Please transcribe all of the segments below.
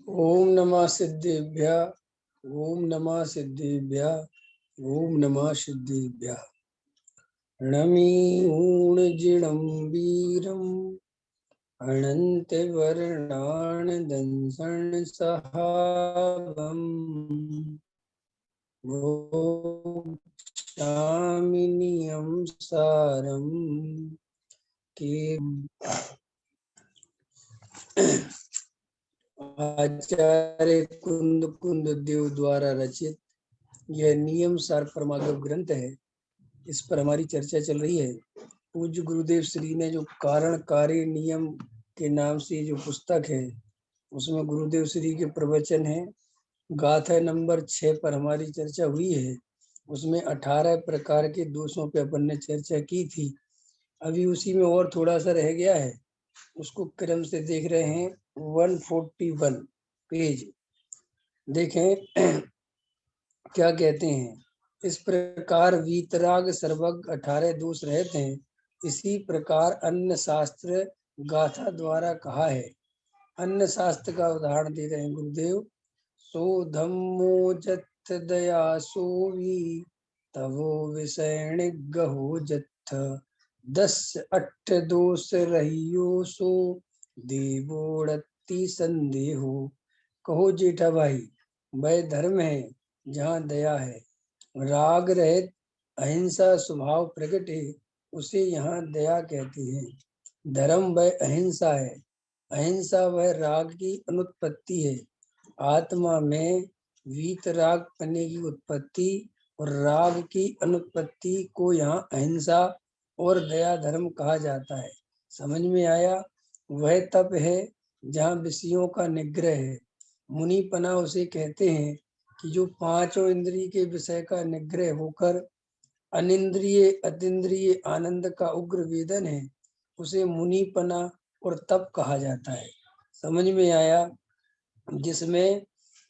ओम नमः सिद्धेभ्यः। ओम नमः सिद्धेभ्यः। ओम नमः सिद्धेभ्यः। णमीऊणजिणं वीरम् अनन्तवर्णान् दंसन् सहावम् मोक्षामि नियं सारम् के आचार्य कुंद देव द्वारा रचित यह नियम सार परमागम ग्रंथ है। इस पर हमारी चर्चा चल रही है। पूज्य गुरुदेव श्री ने जो कारण कार्य नियम के नाम से जो पुस्तक है उसमें गुरुदेव श्री के प्रवचन है। गाथा नंबर 6 पर हमारी चर्चा हुई है। उसमें 18 प्रकार के दोषों पे अपन ने चर्चा की थी। अभी उसी में और थोड़ा सा रह गया है, उसको क्रम से देख रहे हैं। 141 पेज देखें क्या कहते हैं। इस प्रकार वीतराग सर्वज्ञ 18 दोष रहते हैं। इसी प्रकार अन्य शास्त्र गाथा द्वारा कहा है। अन्य शास्त्र का उदाहरण दे रहे हैं गुरुदेव। सो धम्मो जत्थ दया सोवी तवो विषय गहो जत्थ 10 8 दोष रहियो सो देवोड़ती संदेहो। कहो जेठा भाई, वह धर्म है जहाँ दया है, राग रहित अहिंसा स्वभाव प्रकट है, उसे यहाँ दया कहते हैं। धर्म वह अहिंसा है, अहिंसा वह राग की अनुत्पत्ति है। आत्मा में वीतराग पने की उत्पत्ति और राग की अनुत्पत्ति को यहाँ अहिंसा और दया धर्म कहा जाता है। समझ में आया? वह तप है जहाँ विषयों का निग्रह है। मुनिपना उसे कहते हैं कि जो पांचों इंद्रिय के विषय का निग्रह होकर अनिंद्रिय अतीन्द्रिय आनंद का उग्र वेदन है, उसे मुनिपना और तप कहा जाता है। समझ में आया? जिसमें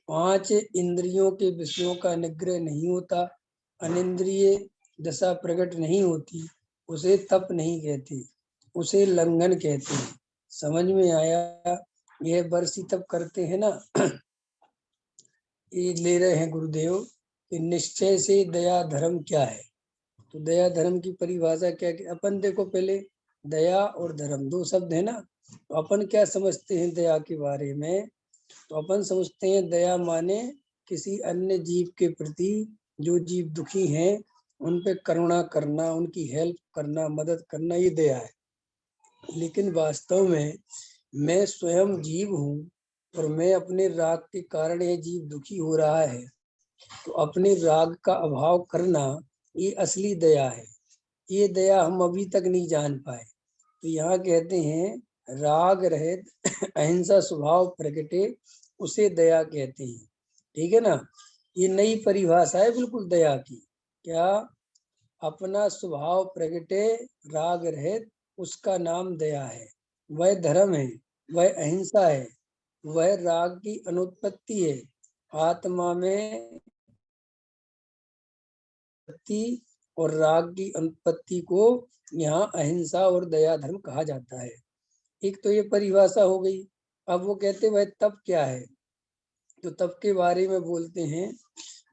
5 इंद्रियों के विषयों का निग्रह नहीं होता, अनिंद्रिय दशा प्रकट नहीं होती, उसे तप नहीं कहते, उसे लंघन कहते हैं। समझ में आया? यह वर्षी तप करते हैं ना। ये ले रहे हैं गुरुदेव कि निश्चय से दया धर्म क्या है। तो दया धर्म की परिभाषा क्या है? अपन देखो, पहले दया और धर्म दो शब्द है ना। तो अपन क्या समझते हैं दया के बारे में? तो अपन समझते हैं दया माने किसी अन्य जीव के प्रति, जो जीव दुखी हैं उन पे करुणा करना, उनकी हेल्प करना, मदद करना, ये दया है। लेकिन वास्तव में मैं स्वयं जीव हूँ और मैं अपने राग के कारण ये जीव दुखी हो रहा है, तो अपने राग का अभाव करना ये असली दया है। ये दया हम अभी तक नहीं जान पाए। तो यहाँ कहते हैं राग रहित अहिंसा स्वभाव प्रकटे, उसे दया कहते हैं। ठीक है ना? ये नई परिभाषा है बिल्कुल दया की। क्या? अपना स्वभाव प्रकटे राग रहित, उसका नाम दया है। वह धर्म है, वह अहिंसा है, वह राग की अनुत्पत्ति है। आत्मा में और राग की अनुत्पत्ति को यहाँ अहिंसा और दया धर्म कहा जाता है। एक तो ये परिभाषा हो गई। अब वो कहते वह तप क्या है? तो तप के बारे में बोलते हैं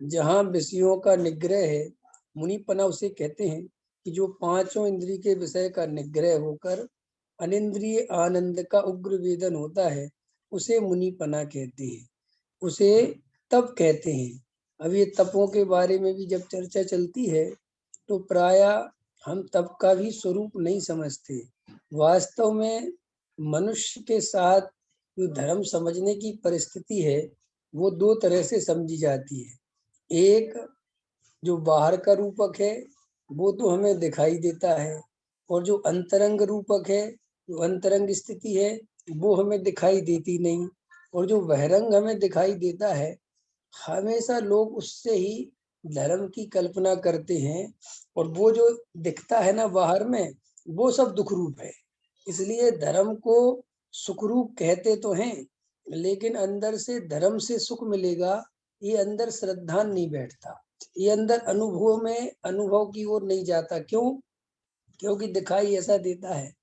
जहाँ विषयों का निग्रह है, मुनिपना उसे कहते हैं कि जो पांचों इंद्रिय के विषय का निग्रह होकर अनिंद्रिय आनंद का उग्र वेदन होता है, उसे मुनिपना कहते हैं, उसे तप कहते हैं। अब ये तपों के बारे में भी जब चर्चा चलती है तो प्राय हम तप का भी स्वरूप नहीं समझते। वास्तव में मनुष्य के साथ जो धर्म समझने की परिस्थिति है वो दो तरह से समझी जाती है। एक जो बाहर का रूपक है वो तो हमें दिखाई देता है, और जो अंतरंग रूपक है, जो अंतरंग स्थिति है, वो हमें दिखाई देती नहीं। और जो बहिरंग हमें दिखाई देता है, हमेशा लोग उससे ही धर्म की कल्पना करते हैं, और वो जो दिखता है ना बाहर में, वो सब दुख रूप है। इसलिए धर्म को सुखरूप कहते तो हैं, लेकिन अंदर से धर्म से सुख मिलेगा, ये अंदर श्रद्धा नहीं बैठता, ये अंदर अनुभव की ओर नहीं जाता। क्यों? क्योंकि दिखाई ऐसा देता है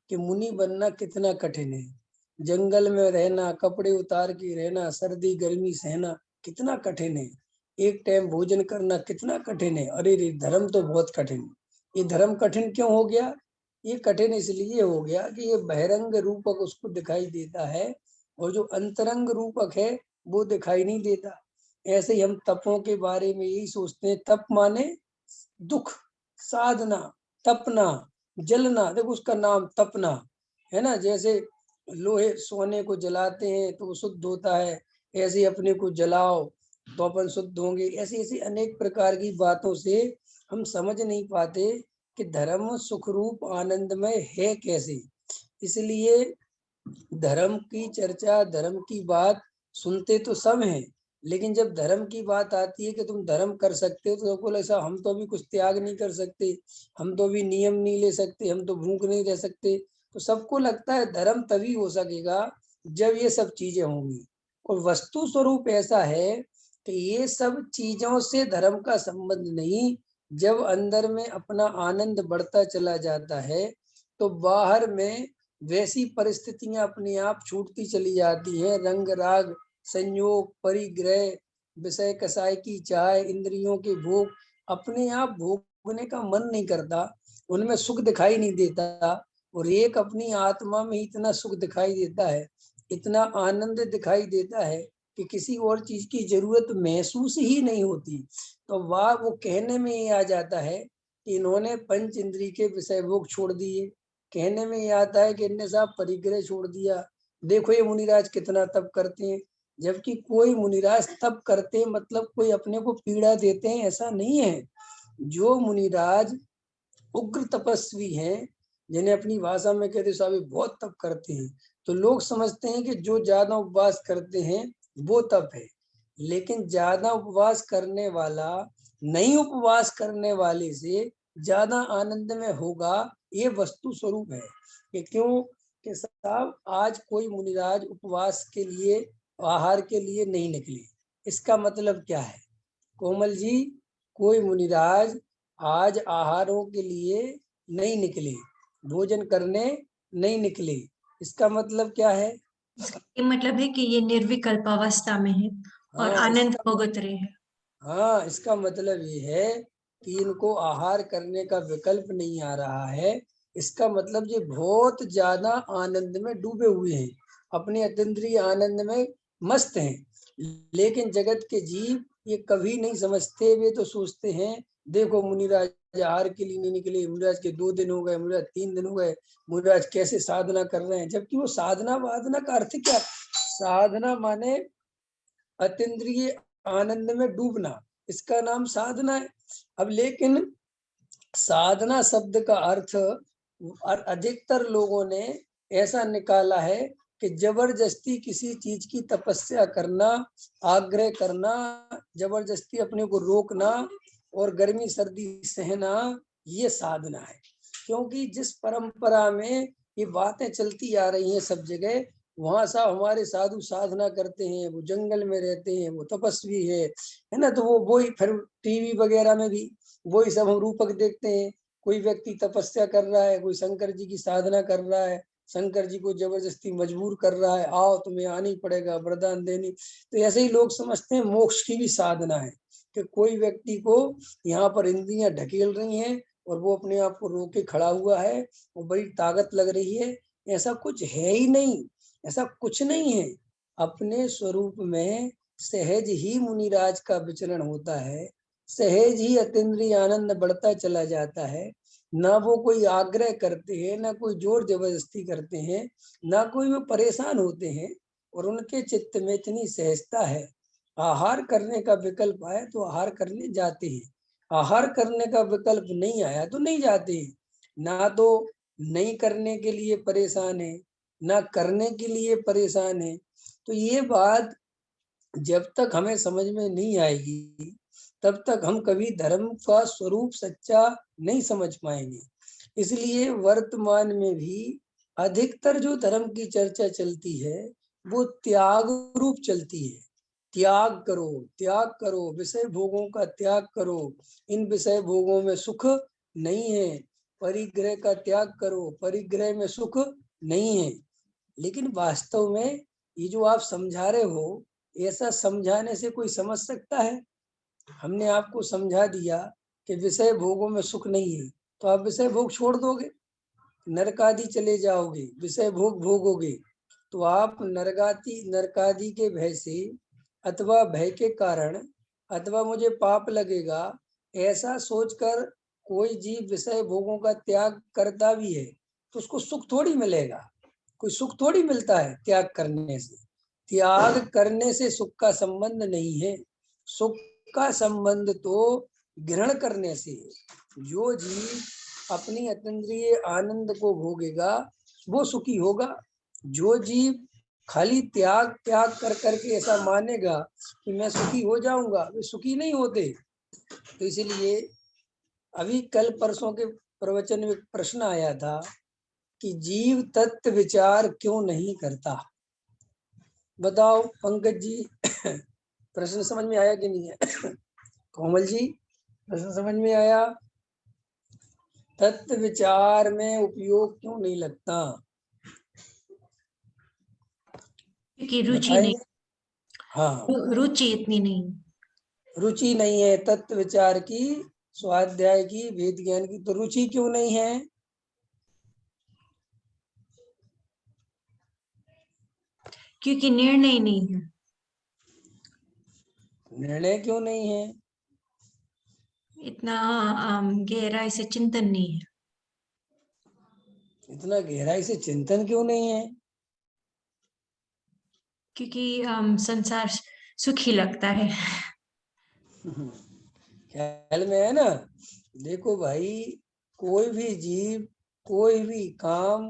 कि मुनि बनना कितना कठिन है, जंगल में रहना, कपड़े उतार के रहना, सर्दी गर्मी सहना कितना कठिन है। एक टाइम भोजन करना कितना कठिन है। अरे रे, धर्म तो बहुत कठिन। ये धर्म कठिन क्यों हो गया? ये कठिन इसलिए हो गया कि ये बहिरंग रूपक उसको दिखाई देता है और जो अंतरंग रूपक है वो दिखाई नहीं देता। ऐसे ही हम तपों के बारे में यही सोचते हैं। तप माने दुख, साधना, तपना, जलना। देखो उसका नाम तपना है ना। जैसे लोहे सोने को जलाते हैं तो वो शुद्ध होता है, ऐसे अपने को जलाओ तो अपन शुद्ध होंगे। ऐसी ऐसी अनेक प्रकार की बातों से हम समझ नहीं पाते कि धर्म सुख रूप आनंदमय है कैसे। इसलिए धर्म की चर्चा, धर्म की बात सुनते तो सब हैं, लेकिन जब धर्म की बात आती है कि तुम धर्म कर सकते हो तो सबको ऐसा, हम तो अभी कुछ त्याग नहीं कर सकते, हम तो अभी नियम नहीं ले सकते, हम तो भूख नहीं रह सकते। तो सबको लगता है धर्म तभी हो सकेगा जब ये सब चीजें होंगी। और वस्तु स्वरूप ऐसा है कि ये सब चीजों से धर्म का संबंध नहीं। जब अंदर में अपना आनंद बढ़ता चला जाता है तो बाहर में वैसी परिस्थितियां अपने आप छूटती चली जाती हैं। रंग राग संयोग परिग्रह विषय कसाय की चाह इंद्रियों के भोग अपने आप भोगने का मन नहीं करता, उनमें सुख दिखाई नहीं देता। और एक अपनी आत्मा में इतना सुख दिखाई देता है, इतना आनंद दिखाई देता है कि किसी और चीज की जरूरत महसूस ही नहीं होती। तो वाह, वो कहने में ये आ जाता है कि इन्होंने पंच इंद्रिय के विषय भोग छोड़ दिए। कहने में ये आता है कि इनने साहब परिग्रह छोड़ दिया। देखो ये मुनिराज कितना तप करते हैं, जबकि कोई मुनिराज तप करते मतलब कोई अपने को पीड़ा देते हैं ऐसा नहीं है। जो मुनिराज उग्र तपस्वी हैं, जिन्हें अपनी भाषा में कहते साहब बहुत तप करते हैं, तो लोग समझते हैं कि जो ज्यादा उपवास करते हैं वो तप है। लेकिन ज्यादा उपवास करने वाला नहीं उपवास करने वाले से ज्यादा आनंद में होगा, ये वस्तु स्वरूप है। कि क्यों कि साहब आज कोई मुनिराज उपवास के लिए, आहार के लिए नहीं निकले। इसका मतलब क्या है कोमल जी? कोई मुनिराज आज आहारों के लिए नहीं निकले, भोजन करने नहीं निकले। इसका मतलब क्या है? ये मतलब है कि ये निर्विकल्प अवस्था में है और हाँ आनंद इसका भोगत रहे हैं। हाँ इसका मतलब ये है कि इनको आहार करने का विकल्प नहीं आ रहा है। इसका मतलब ये बहुत ज्यादा आनंद में डूबे हुए हैं, अपने अतीन्द्रिय आनंद में मस्त हैं। लेकिन जगत के जीव ये कभी नहीं समझते। वे तो सोचते हैं देखो मुनिराज आहार के लिए नहीं निकले, मुनिराज के 2 दिन हो गए, मुनिराज 3 दिन हो गए, मुनिराज कैसे साधना कर रहे हैं। जबकि वो साधना वाधना का अर्थ क्या? साधना माने अतीन्द्रिय आनंद में डूबना, इसका नाम साधना है। अब लेकिन साधना शब्द का अर्थ अधिकतर लोगों ने ऐसा निकाला है कि जबरदस्ती किसी चीज की तपस्या करना, आग्रह करना, जबरदस्ती अपने को रोकना और गर्मी सर्दी सहना, ये साधना है। क्योंकि जिस परंपरा में ये बातें चलती आ रही हैं सब जगह, वहां साहब हमारे साधु साधना करते हैं, वो जंगल में रहते हैं, वो तपस्वी है ना। तो वो ही फिर टीवी वगैरह में भी वही सब हम रूपक देखते हैं। कोई व्यक्ति तपस्या कर रहा है, कोई शंकर जी की साधना कर रहा है, शंकर जी को जबरदस्ती मजबूर कर रहा है, आओ तुम्हें आना ही पड़ेगा, वरदान देनी। तो ऐसे ही लोग समझते हैं मोक्ष की भी साधना है कि कोई व्यक्ति को यहाँ पर इंद्रियां ढकेल रही हैं और वो अपने आप को रोके खड़ा हुआ है, वो बड़ी ताकत लग रही है। ऐसा कुछ है ही नहीं, ऐसा कुछ नहीं है। अपने स्वरूप में सहज ही मुनिराज का विचरण होता है, सहज ही अतीन्द्रिय आनंद बढ़ता चला जाता है। ना वो कोई आग्रह करते हैं, ना कोई जोर जबरदस्ती करते हैं, ना कोई वो परेशान होते हैं। और उनके चित्त में इतनी सहजता है, आहार करने का विकल्प आए तो आहार करने जाते हैं, आहार करने का विकल्प नहीं आया तो नहीं जाते। ना तो नहीं करने के लिए परेशान है, ना करने के लिए परेशान है। तो ये बात जब तक हमें समझ में नहीं आएगी तब तक हम कभी धर्म का स्वरूप सच्चा नहीं समझ पाएंगे। इसलिए वर्तमान में भी अधिकतर जो धर्म की चर्चा चलती है वो त्याग रूप चलती है। त्याग करो, त्याग करो, विषय भोगों का त्याग करो, इन विषय भोगों में सुख नहीं है। परिग्रह का त्याग करो, परिग्रह में सुख नहीं है। लेकिन वास्तव में ये जो आप समझा रहे हो, ऐसा समझाने से कोई समझ सकता है? हमने आपको समझा दिया कि विषय भोगों में सुख नहीं है, तो आप विषय भोग छोड़ दोगे, नरकादि चले जाओगे, विषय भोग भोगोगे, तो आप नरकादि के भय से अथवा भय के कारण अथवा मुझे पाप लगेगा ऐसा सोचकर कोई जीव विषय भोगों का त्याग करता भी है तो उसको सुख थोड़ी मिलेगा। कोई सुख थोड़ी मिलता है त्याग करने से। त्याग करने से सुख का संबंध नहीं है, सुख का संबंध तो ग्रहण करने से है। जो जीव अपनी अतीन्द्रिय आनंद को भोगेगा वो सुखी होगा। जो जीव खाली त्याग त्याग कर करके ऐसा मानेगा कि मैं सुखी हो जाऊंगा, वे सुखी नहीं होते। तो इसलिए अभी कल परसों के प्रवचन में प्रश्न आया था कि जीव तत्व विचार क्यों नहीं करता। बताओ पंकज जी, प्रश्न समझ में आया कि नहीं है? कोमल जी, प्रश्न समझ में आया? तत्व विचार में उपयोग क्यों नहीं लगता? क्योंकि रुचि नहीं। हाँ, रुचि इतनी नहीं, रुचि नहीं है तत्व विचार की, स्वाध्याय की, वेद ज्ञान की। तो रुचि क्यों नहीं है? क्योंकि निर्णय नहीं है। निर्णय क्यों नहीं है? इतना गहराई से चिंतन नहीं है। इतना गहराई से चिंतन क्यों नहीं है? क्योंकि संसार सुखी लगता है। ख्याल में है ना? देखो भाई, कोई भी जीव कोई भी काम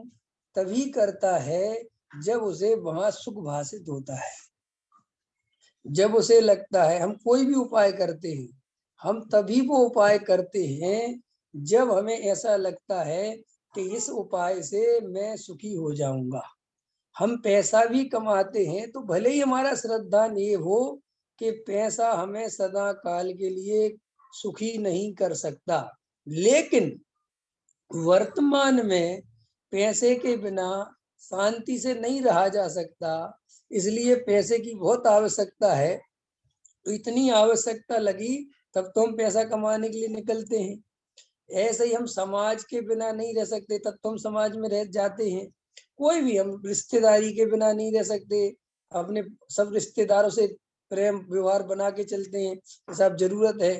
तभी करता है जब उसे वहां सुख भाषित होता है। जब उसे लगता है, हम कोई भी उपाय करते हैं, हम तभी वो उपाय करते हैं जब हमें ऐसा लगता है कि इस उपाय से मैं सुखी हो जाऊंगा। हम पैसा भी कमाते हैं तो भले ही हमारा श्रद्धा ये हो कि पैसा हमें सदा काल के लिए सुखी नहीं कर सकता, लेकिन वर्तमान में पैसे के बिना शांति से नहीं रहा जा सकता, इसलिए पैसे की बहुत आवश्यकता है। तो इतनी आवश्यकता लगी तब तो हम पैसा कमाने के लिए निकलते हैं। ऐसे ही हम समाज के बिना नहीं रह सकते, तब तो हम समाज में रह जाते हैं। कोई भी, हम रिश्तेदारी के बिना नहीं रह सकते, अपने सब रिश्तेदारों से प्रेम व्यवहार बना के चलते हैं, सब जरूरत है।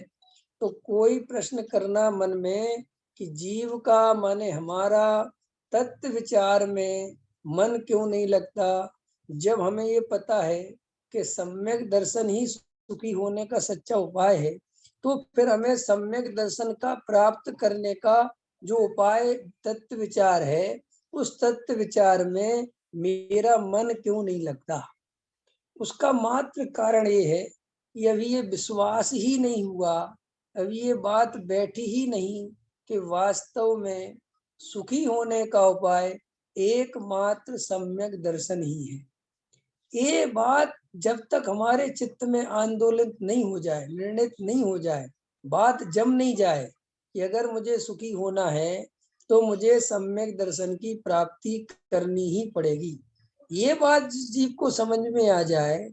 तो कोई प्रश्न करना मन में कि जीव का माने हमारा तत्व विचार में मन क्यों नहीं लगता, जब हमें ये पता है कि सम्यक दर्शन ही सुखी होने का सच्चा उपाय है, तो फिर हमें सम्यक दर्शन का प्राप्त करने का जो उपाय तत्व विचार है, उस तत्व विचार में मेरा मन क्यों नहीं लगता? उसका मात्र कारण ये है कि अभी ये विश्वास ही नहीं हुआ, अभी ये बात बैठी ही नहीं कि वास्तव में सुखी होने का उपाय एकमात्र सम्यक दर्शन ही है। ये बात जब तक हमारे चित्त में आंदोलित नहीं हो जाए, निर्णित नहीं हो जाए, बात जम नहीं जाए कि अगर मुझे सुखी होना है तो मुझे सम्यक दर्शन की प्राप्ति करनी ही पड़ेगी, ये बात जिस जीव को समझ में आ जाए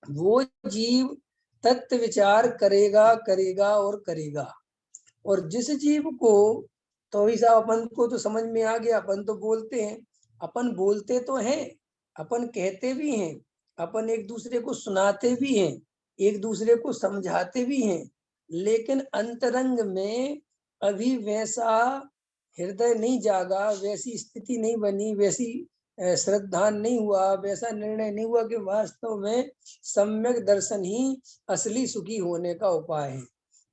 वो जीव तत्व विचार करेगा करेगा और करेगा। और जिस जीव को, तो ऐसा अपन को तो समझ में आ गया, अपन तो बोलते हैं, अपन बोलते तो हैं, अपन कहते भी हैं, अपन एक दूसरे को सुनाते भी हैं, एक दूसरे को समझाते भी हैं, लेकिन अंतरंग में अभी वैसा हृदय नहीं जागा, वैसी स्थिति नहीं बनी, वैसी श्रद्धा नहीं हुआ, वैसा निर्णय नहीं हुआ कि वास्तव में सम्यक दर्शन ही असली सुखी होने का उपाय है।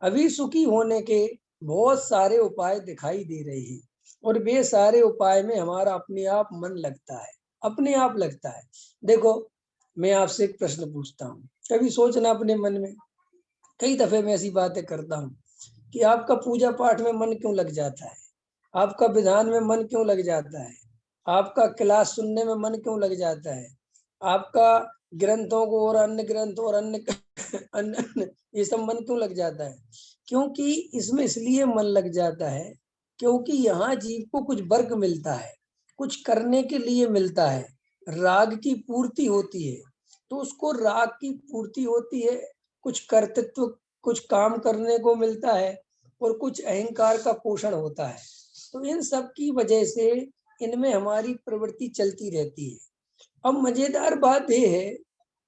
अभी सुखी होने के बहुत सारे उपाय दिखाई दे रहे हैं और वे सारे उपाय में हमारा अपने आप मन लगता है, अपने आप लगता है। देखो, मैं आपसे एक प्रश्न पूछता हूँ, कभी सोचना अपने मन में, कई दफे मैं ऐसी बातें करता हूँ कि आपका पूजा पाठ में मन क्यों लग जाता है, आपका विधान में मन क्यों लग जाता है, आपका क्लास सुनने में मन क्यों लग जाता है, आपका ग्रंथों को और अन्य ग्रंथों और अन्य अन्य ये सब मन क्यों लग जाता है? क्योंकि इसमें इसलिए मन लग जाता है क्योंकि यहाँ जीव को कुछ वर्ग मिलता है, कुछ करने के लिए मिलता है, राग की पूर्ति होती है, तो उसको राग की पूर्ति होती है, कुछ कर्तृत्व, कुछ काम करने को मिलता है और कुछ अहंकार का पोषण होता है। तो इन सब की वजह से इनमें हमारी प्रवृत्ति चलती रहती है। अब मजेदार बात यह है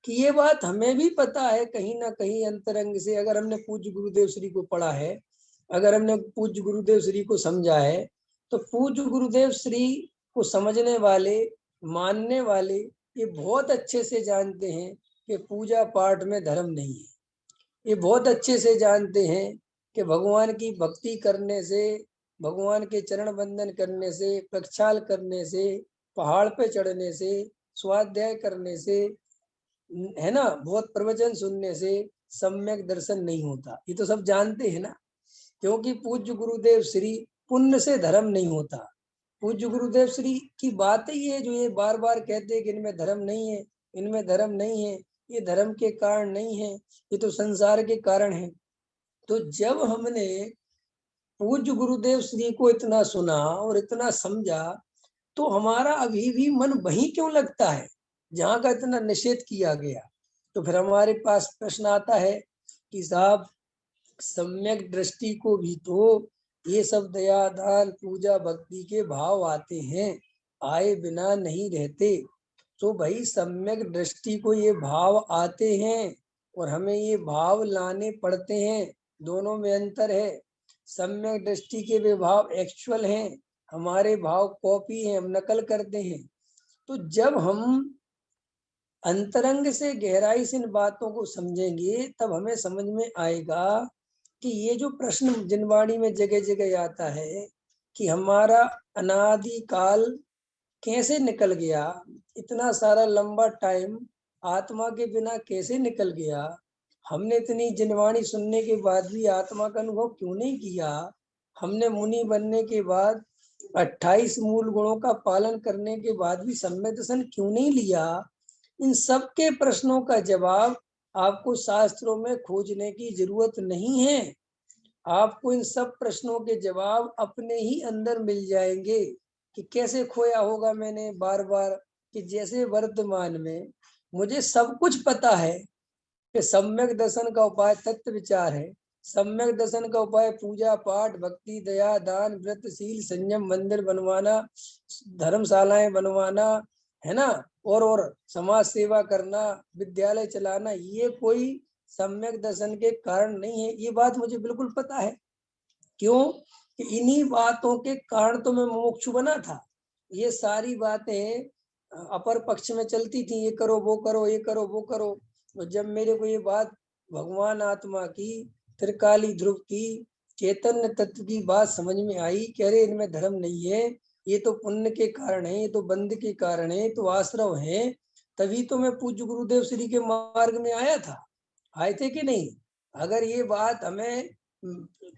कि ये बात हमें भी पता है कहीं ना कहीं अंतरंग से, अगर हमने पूज्य गुरुदेव श्री को पढ़ा है, अगर हमने पूज्य गुरुदेव श्री को समझा है, तो पूज्य गुरुदेव श्री को समझने वाले, मानने वाले ये बहुत अच्छे से जानते हैं कि पूजा पाठ में धर्म नहीं है। ये बहुत अच्छे से जानते हैं कि भगवान की भक्ति करने से, भगवान के चरण बंदन करने से, प्रक्षाल करने से, पहाड़ पे चढ़ने से, स्वाध्याय करने से, है ना, बहुत प्रवचन सुनने से सम्यक दर्शन नहीं होता। ये तो सब जानते हैं ना, क्योंकि पूज्य गुरुदेव श्री पुण्य से धर्म नहीं होता। पूज्य गुरुदेव श्री की बात ही है जो ये बार बार कहते हैं कि इनमें धर्म नहीं है, इनमें धर्म नहीं है, ये धर्म के कारण नहीं है, ये तो संसार के कारण है। तो जब हमने पूज्य गुरुदेव श्री को इतना सुना और इतना समझा, तो हमारा अभी भी मन वहीं क्यों लगता है जहाँ का इतना निषेध किया गया। तो फिर हमारे पास प्रश्न आता है कि साहब, सम्यक दृष्टि को भी तो ये सब दया दान पूजा भक्ति के भाव आते हैं, आए बिना नहीं रहते। तो भाई सम्यक दृष्टि को ये भाव आते हैं और हमें ये भाव लाने पड़ते हैं, दोनों में अंतर है। सम्यक दृष्टि के वे भाव एक्चुअल हैं, हमारे भाव कॉपी हैं, हम नकल करते हैं। तो जब हम अंतरंग से गहराई से इन बातों को समझेंगे, तब हमें समझ में आएगा कि ये जो प्रश्न जिनवाणी में जगह जगह आता है कि हमारा अनादि काल कैसे निकल गया, इतना सारा लंबा टाइम आत्मा के बिना कैसे निकल गया, हमने इतनी जिनवाणी सुनने के बाद भी आत्मा का अनुभव क्यों नहीं किया, हमने मुनि बनने के बाद 28 मूल गुणों का पालन करने के बाद भी सम्यक दर्शन क्यों नहीं लिया। इन सब के प्रश्नों का जवाब आपको शास्त्रों में खोजने की जरूरत नहीं है। आपको इन सब प्रश्नों के जवाब अपने ही अंदर मिल जाएंगे कि कैसे खोया होगा मैंने बार बार, कि जैसे वर्तमान में मुझे सब कुछ पता है कि सम्यक दर्शन का उपाय तत्व विचार है, सम्यक दर्शन का उपाय पूजा पाठ भक्ति दया दान व्रत शील संयम मंदिर बनवाना, धर्मशालाएं बनवाना, है ना, और समाज सेवा करना, विद्यालय चलाना, ये कोई सम्यक दर्शन के कारण नहीं है। ये बात मुझे बिल्कुल पता है। क्यों कि इन्हीं बातों के कारण तो मैं मुमुक्षु बना था। ये सारी बातें अपर पक्ष में चलती थी, ये करो वो करो, ये करो वो करो। तो जब मेरे को ये बात भगवान आत्मा की, त्रिकाली ध्रुव की, चैतन्य तत्व की बात समझ में आई कि अरे इनमें धर्म नहीं है, ये तो पुण्य के कारण है, ये तो बंध के कारण है, तो आश्रव है, तभी तो मैं पूज्य गुरुदेव श्री के मार्ग में आया था। आए थे कि नहीं? अगर ये बात हमें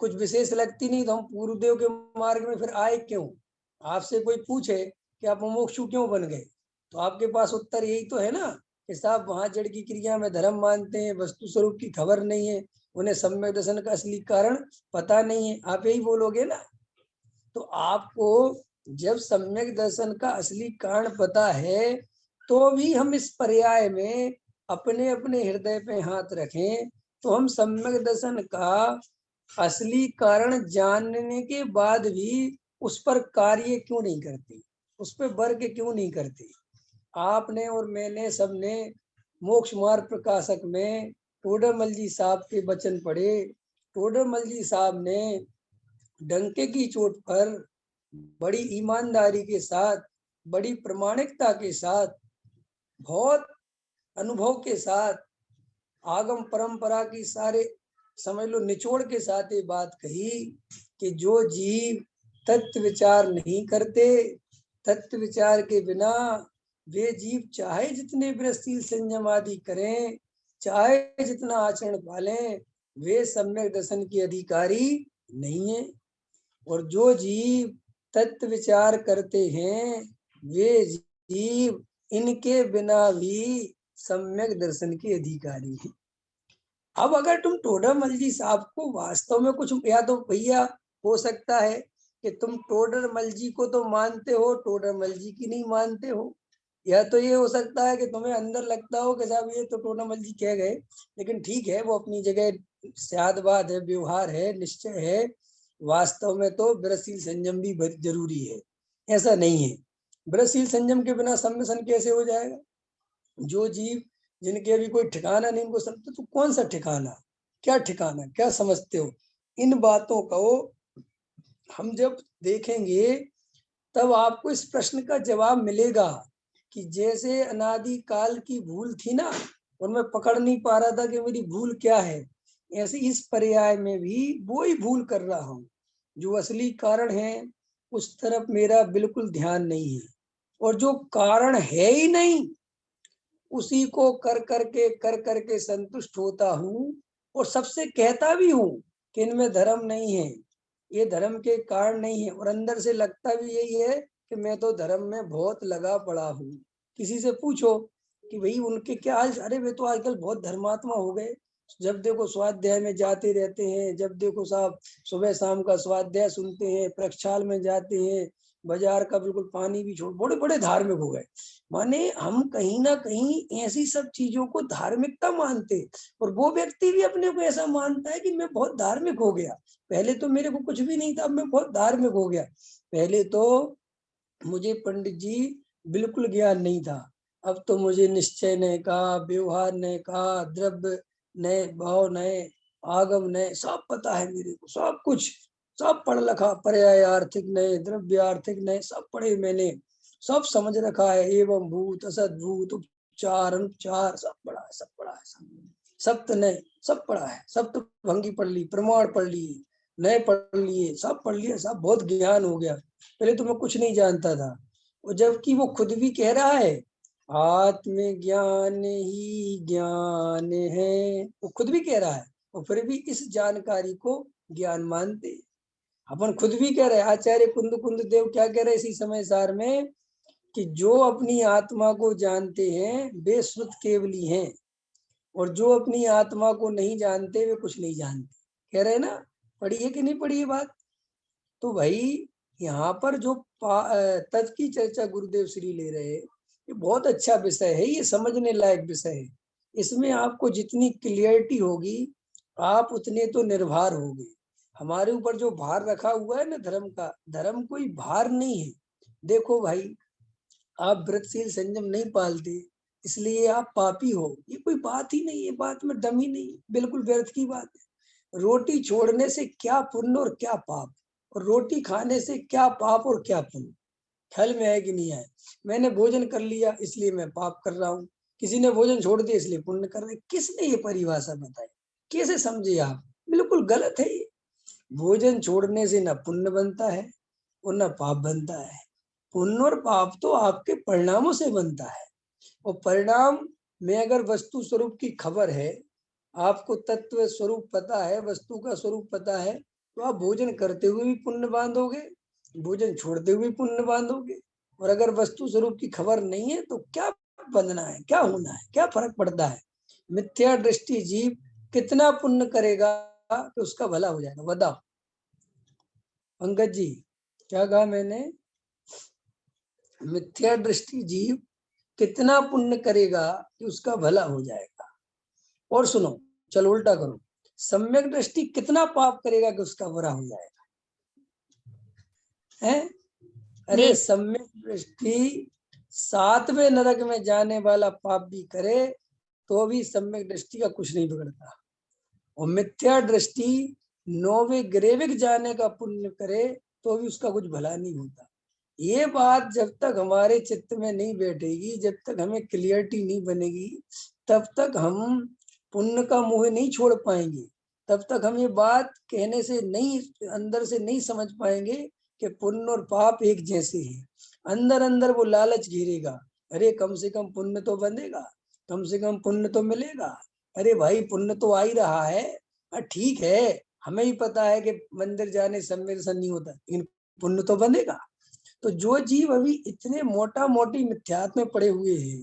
कुछ विशेष लगती नहीं तो हम गुरुदेव के मार्ग में फिर आए क्यों? आपसे कोई पूछे कि आप मुमुक्षु क्यों बन गए, तो आपके पास उत्तर यही तो है ना कि साहब वहां जड़ की क्रिया में धर्म मानते हैं, वस्तु स्वरूप की खबर नहीं है, उन्हें सम्यक दर्शन का असली कारण पता नहीं है। आप यही बोलोगे ना। तो आपको जब सम्यक दर्शन का असली कारण पता है, तो भी हम इस पर्याय में अपने अपने हृदय पे हाथ रखें, तो हम सम्यक दर्शन का असली कारण जानने के बाद भी उस पर कार्य क्यों नहीं करते, उस पर वर्ग क्यों नहीं करते। आपने और मैंने सबने मोक्ष मार्ग प्रकाशक में टोडरमल जी साहब के वचन पढ़े। टोडरमल जी साहब ने डंके की चोट पर बड़ी ईमानदारी के साथ, बड़ी प्रामाणिकता के साथ, बहुत अनुभव के साथ, आगम परंपरा की सारे समझ लो निचोड़ के साथ ये बात कही कि जो जीव तत्व विचार नहीं करते, तत्व विचार के बिना वे जीव चाहे जितने व्रतशील संयम आदि करें, चाहे जितना आचरण पालें, वे सम्यक दर्शन के अधिकारी नहीं है। और जो जीव तत्व विचार करते हैं, वे जीव इनके बिना भी सम्यक दर्शन के अधिकारी हैं। अब अगर तुम टोडरमल जी साहब को वास्तव में कुछ, या तो भैया हो सकता है कि तुम टोडरमल जी को तो मानते हो, टोडरमल जी की नहीं मानते हो। या तो ये हो सकता है कि तुम्हें अंदर लगता हो कि साहब ये तो टोडरमल जी कह गए, लेकिन ठीक है, वो अपनी जगह स्यादबाद है, व्यवहार है, निश्चय है। वास्तव में तो ब्रजशील संयम भी जरूरी है, ऐसा नहीं है। ब्रजशील संयम के बिना सम्मिशन कैसे हो जाएगा? जो जीव जिनके अभी कोई ठिकाना नहीं, उनको समझते तो कौन सा ठिकाना, क्या ठिकाना, क्या समझते हो? इन बातों को हम जब देखेंगे तब आपको इस प्रश्न का जवाब मिलेगा कि जैसे अनादि काल की भूल थी ना, और मैं पकड़ नहीं पा रहा था कि मेरी भूल क्या है, ऐसे इस पर्याय में भी वो ही भूल कर रहा हूँ। जो असली कारण है उस तरफ मेरा बिल्कुल ध्यान नहीं है, और जो कारण है ही नहीं उसी को कर करके संतुष्ट होता हूँ, और सबसे कहता भी हूँ कि इनमें धर्म नहीं है, ये धर्म के कारण नहीं है। और अंदर से लगता भी यही है कि मैं तो धर्म में बहुत लगा पड़ा हूँ। किसी से पूछो कि भाई उनके क्या हाल, अरे वे तो आजकल बहुत धर्मात्मा हो गए, जब देखो स्वाध्याय में जाते रहते हैं, जब देखो साहब सुबह शाम का स्वाध्याय सुनते हैं, प्रक्षाल में जाते हैं, बाजार का बिल्कुल पानी भी छोड़, बड़े बड़े धार्मिक हो गए। माने हम कहीं ना कहीं ऐसी सब चीजों को धार्मिकता मानते, और वो व्यक्ति भी अपने को ऐसा मानता है कि मैं बहुत धार्मिक हो गया, पहले तो मेरे को कुछ भी नहीं था, अब मैं बहुत धार्मिक हो गया। पहले तो मुझे पंडित जी बिल्कुल ज्ञान नहीं था, अब तो मुझे निश्चय नए का, व्यवहार नए का, द्रव्य नए, भाव नए, आगम नए, सब पता है मेरे को, सब कुछ, सब पढ़ रखा, पर्याय आर्थिक नए, द्रव्य आर्थिक नए, सब पढ़े मैंने, सब समझ रखा है, एवं भूत, असद्भूत, उपचार अनुपचार, सब पढ़ा है, सब पढ़ा है, सब तो नए, सब पढ़ा है, सब तो भंगी पढ़ ली, प्रमाण पढ़ लिए, नए पढ़ लिए, सब पढ़ लिया, सब बहुत ज्ञान हो गया, पहले तो मैं कुछ नहीं जानता था। और जबकि वो खुद भी कह रहा है आत्मज्ञान ही ज्ञान है, वो खुद भी कह रहा है, और फिर भी इस जानकारी को ज्ञान मानते। अपन खुद भी कह रहे हैं, आचार्य कुंद कुंद देव क्या कह रहे इसी समय सार में, कि जो अपनी आत्मा को जानते हैं वे श्रुत केवली हैं, और जो अपनी आत्मा को नहीं जानते वे कुछ नहीं जानते। कह रहे ना, पढ़ी है कि नहीं पढ़ी है बात? तो भाई यहाँ पर जो तत्व की चर्चा गुरुदेव श्री ले रहे, ये बहुत अच्छा विषय है, ये समझने लायक विषय है। इसमें आपको जितनी क्लियरिटी होगी आप उतने तो निर्भर होगे। हमारे ऊपर जो भार रखा हुआ है ना धर्म का, धर्म कोई भार नहीं है। देखो भाई, आप व्रतशील संयम नहीं पालते इसलिए आप पापी हो, ये कोई बात ही नहीं है, बात में दम ही नहीं, बिल्कुल व्यर्थ की बात है। रोटी छोड़ने से क्या पुण्य और क्या पाप, और रोटी खाने से क्या पाप और क्या पुण्य, ख्याल में है कि नहीं है? मैंने भोजन कर लिया इसलिए मैं पाप कर रहा हूँ, किसी ने भोजन छोड़ दिया इसलिए पुण्य कर रहे। किसने ये परिभाषा बताई? कैसे समझे आप? बिल्कुल गलत है ये। भोजन छोड़ने से न पुण्य बनता है और न पाप बनता है। पुण्य और पाप तो आपके परिणामों से बनता है, और परिणाम में अगर वस्तु स्वरूप की खबर है, आपको तत्व स्वरूप पता है, वस्तु का स्वरूप पता है, तो आप भोजन करते हुए भी पुण्य बांधोगे, भोजन छोड़ते हुए पुण्य बांधोगे। और अगर वस्तु स्वरूप की खबर नहीं है तो क्या बंधना है, क्या होना है, क्या फर्क पड़ता है? मिथ्या दृष्टि जीव कितना पुण्य करेगा कि उसका भला हो जाएगा, बताओ पंकज जी, क्या कहा मैंने? मिथ्या दृष्टि जीव कितना पुण्य करेगा कि उसका भला हो जाएगा। और सुनो, चलो उल्टा करो, सम्यक दृष्टि कितना पाप करेगा कि उसका बुरा हो जाएगा है? अरे सम्यक दृष्टि 7वें नरक में जाने वाला पाप भी करे तो भी सम्यक दृष्टि का कुछ नहीं बिगड़ता, और मिथ्या दृष्टि 9वें ग्रेविक जाने का पुण्य करे तो भी उसका कुछ भला नहीं होता। ये बात जब तक हमारे चित्त में नहीं बैठेगी, जब तक हमें क्लियरिटी नहीं बनेगी, तब तक हम पुण्य का मोह नहीं छोड़ पाएंगे, तब तक हम ये बात कहने से नहीं, अंदर से नहीं समझ पाएंगे कि पुण्य और पाप एक जैसे हैं। अंदर अंदर वो लालच घेरेगा, अरे कम से कम पुण्य तो बंधेगा, कम से कम पुण्य तो मिलेगा, अरे भाई पुण्य तो आ ही रहा है, ठीक है, हमें ही पता है कि मंदिर जाने से सम्मेलन नहीं होता, लेकिन पुण्य तो बंधेगा। तो जो जीव अभी इतने मोटा मोटी मिथ्यात्व में पड़े हुए हैं,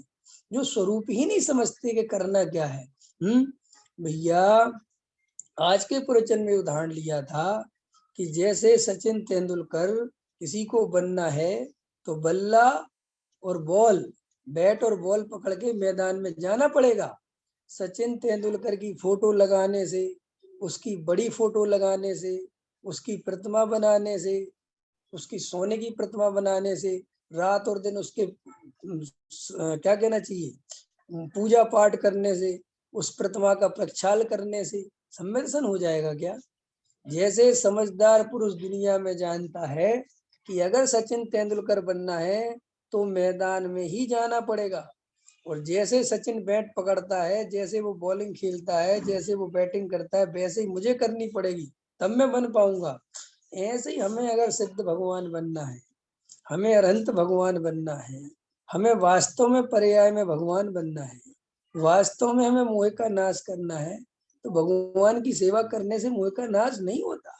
जो स्वरूप ही नहीं समझते कि करना क्या है। भैया आज के प्रवचन में उदाहरण लिया था कि जैसे सचिन तेंदुलकर किसी को बनना है तो बल्ला और बॉल, बैट और बॉल पकड़ के मैदान में जाना पड़ेगा। सचिन तेंदुलकर की फोटो लगाने से, उसकी बड़ी फोटो लगाने से, उसकी प्रतिमा बनाने से, उसकी सोने की प्रतिमा बनाने से, रात और दिन उसके क्या कहना चाहिए, पूजा पाठ करने से, उस प्रतिमा का प्रक्षाल करने से सम्मिलन हो जाएगा क्या? जैसे समझदार पुरुष दुनिया में जानता है कि अगर सचिन तेंदुलकर बनना है तो मैदान में ही जाना पड़ेगा, और जैसे सचिन बैट पकड़ता है, जैसे वो बॉलिंग खेलता है, जैसे वो बैटिंग करता है, वैसे ही मुझे करनी पड़ेगी, तब मैं बन पाऊंगा। ऐसे ही हमें अगर सिद्ध भगवान बनना है, हमें अरहंत भगवान बनना है, हमें वास्तव में पर्याय में भगवान बनना है, वास्तव में हमें मोह का नाश करना है, तो भगवान की सेवा करने से मोह का नाश नहीं होता।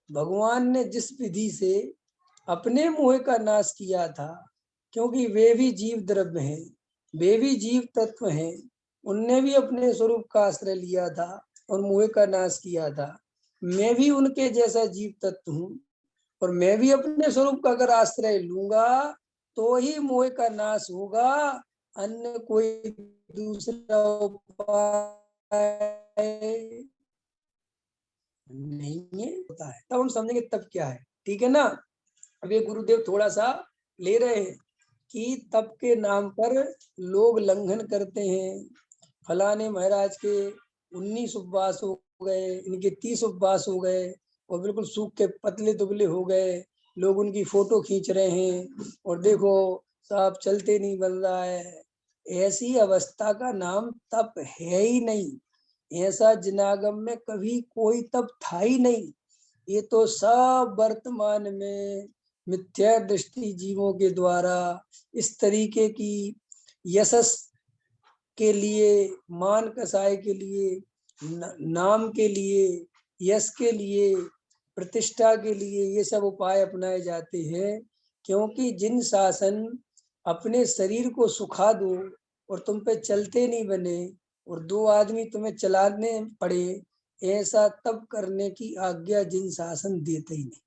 भगवान ने जिस विधि से अपने मोह का नाश किया था, क्योंकि वे भी जीव द्रव्य हैं, वे भी जीव तत्व हैं, उनने भी अपने स्वरूप का आश्रय लिया था और मोह का नाश किया था। मैं भी उनके जैसा जीव तत्व हूँ, और मैं भी अपने स्वरूप का अगर आश्रय लूंगा तो ही मोह का नाश होगा, अन्य कोई दूसरा उपाय नहीं है, होता है। तब हम समझेंगे तब क्या है, ठीक है ना। अब ये गुरुदेव थोड़ा सा ले रहे हैं कि तप के नाम पर लोग लंघन करते हैं। फलाने महाराज के 19 उपवास हो गए, इनके 30 उपवास हो गए, और बिल्कुल सूख के पतले दुबले हो गए, लोग उनकी फोटो खींच रहे हैं, और देखो साहब चलते नहीं बन रहा है। ऐसी अवस्था का नाम तप है ही नहीं। ऐसा जिनागम में कभी कोई तप था ही नहीं। ये तो सब वर्तमान में मिथ्या दृष्टि जीवों के द्वारा इस तरीके की यशस के लिए, मान कसाय के लिए, नाम के लिए, यश के लिए, प्रतिष्ठा के लिए ये सब उपाय अपनाए जाते हैं। क्योंकि जिन शासन अपने शरीर को सुखा दो और तुम पे चलते नहीं बने, और 2 आदमी तुम्हें चलाने पड़े, ऐसा तब करने की आज्ञा जिन शासन देते ही नहीं।